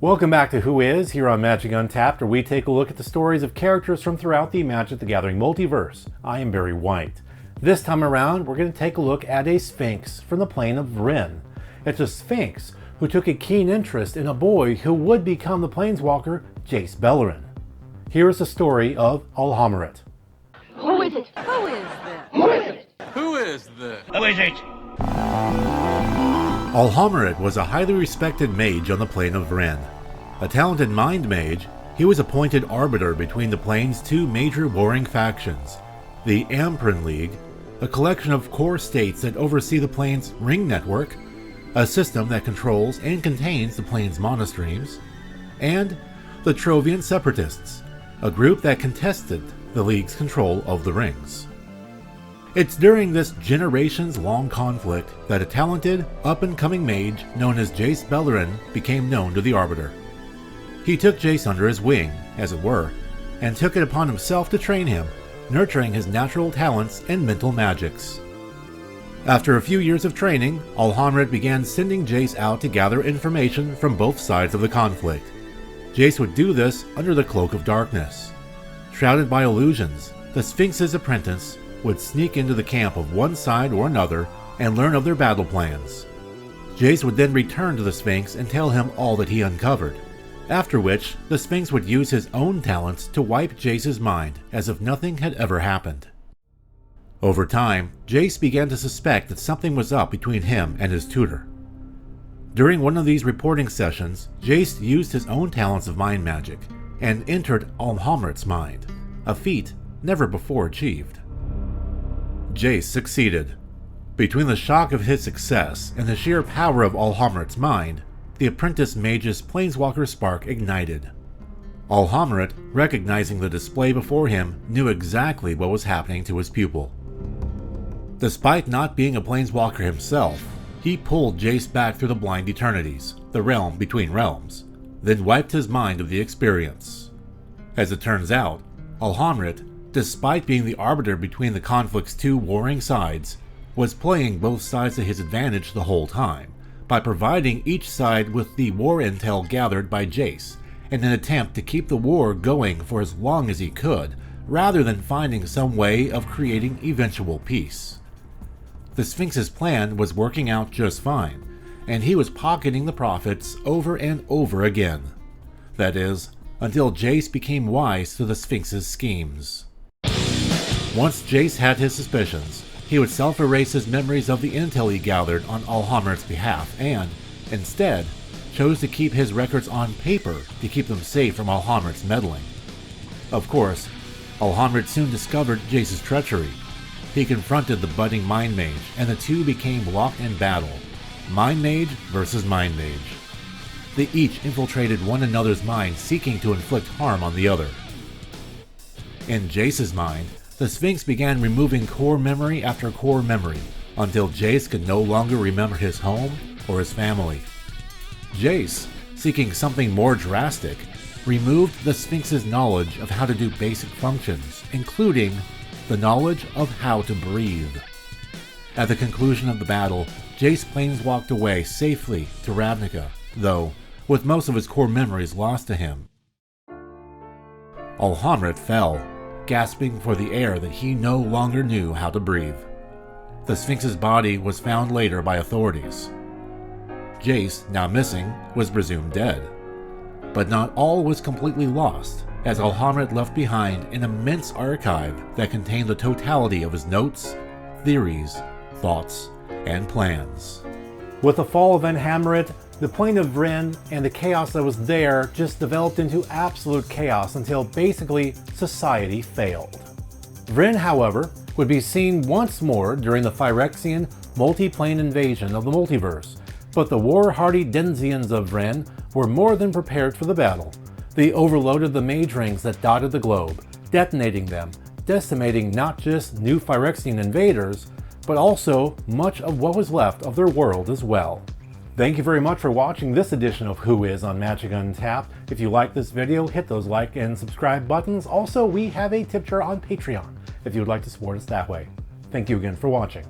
Welcome back to Who Is, here on Magic Untapped, where we take a look at the stories of characters from throughout the Magic the Gathering multiverse. I am Barry White. This time around, we're going to take a look at a sphinx from the plane of Vryn. It's a sphinx who took a keen interest in a boy who would become the planeswalker Jace Beleren. Here is the story of Alhammarret. Who is it? Who is this? Who is it? Who is this? Who is it? Alhammarret was a highly respected mage on the plane of Vryn. A talented mind mage, he was appointed arbiter between the plane's two major warring factions, the Vryn League, a collection of core states that oversee the plane's ring network, a system that controls and contains the plane's monostreams, and the Trovian Separatists, a group that contested the League's control of the rings. It's during this generations-long conflict that a talented, up-and-coming mage known as Jace Beleren became known to the Arbiter. He took Jace under his wing, as it were, and took it upon himself to train him, nurturing his natural talents and mental magics. After a few years of training, Alhammarret began sending Jace out to gather information from both sides of the conflict. Jace would do this under the cloak of darkness. Shrouded by illusions, the Sphinx's apprentice would sneak into the camp of one side or another and learn of their battle plans. Jace would then return to the Sphinx and tell him all that he uncovered, after which the Sphinx would use his own talents to wipe Jace's mind as if nothing had ever happened. Over time, Jace began to suspect that something was up between him and his tutor. During one of these reporting sessions, Jace used his own talents of mind magic and entered Alhammarret's mind, a feat never before achieved. Jace succeeded. Between the shock of his success and the sheer power of Alhammarret's mind, the apprentice mage's planeswalker spark ignited. Alhammarret, recognizing the display before him, knew exactly what was happening to his pupil. Despite not being a planeswalker himself, he pulled Jace back through the blind eternities, the realm between realms, then wiped his mind of the experience. As it turns out, Alhammarret, despite being the arbiter between the conflict's two warring sides, was playing both sides to his advantage the whole time, by providing each side with the war intel gathered by Jace, in an attempt to keep the war going for as long as he could, rather than finding some way of creating eventual peace. The Sphinx's plan was working out just fine, and he was pocketing the profits over and over again. That is, until Jace became wise to the Sphinx's schemes. Once Jace had his suspicions, he would self-erase his memories of the intel he gathered on Alhammarret's behalf and, instead, chose to keep his records on paper to keep them safe from Alhammarret's meddling. Of course, Alhammarret soon discovered Jace's treachery. He confronted the budding Mind Mage, and the two became locked in battle. Mind Mage versus Mind Mage. They each infiltrated one another's minds, seeking to inflict harm on the other. In Jace's mind, the Sphinx began removing core memory after core memory, until Jace could no longer remember his home or his family. Jace, seeking something more drastic, removed the Sphinx's knowledge of how to do basic functions, including the knowledge of how to breathe. At the conclusion of the battle, Jace planeswalked away safely to Ravnica, though with most of his core memories lost to him. Alhammarret fell, gasping for the air that he no longer knew how to breathe. The Sphinx's body was found later by authorities. Jace, now missing, was presumed dead. But not all was completely lost, as Alhammarret left behind an immense archive that contained the totality of his notes, theories, thoughts, and plans. With the fall of Alhammarret, the plane of Vryn and the chaos that was there just developed into absolute chaos until basically society failed. Vryn, however, would be seen once more during the Phyrexian multi-plane invasion of the multiverse, but the war-hardy Denzians of Vryn were more than prepared for the battle. They overloaded the mage rings that dotted the globe, detonating them, decimating not just new Phyrexian invaders, but also much of what was left of their world as well. Thank you very much for watching this edition of Who Is on Magic Untapped. If you like this video, hit those like and subscribe buttons. Also, we have a tip jar on Patreon if you would like to support us that way. Thank you again for watching.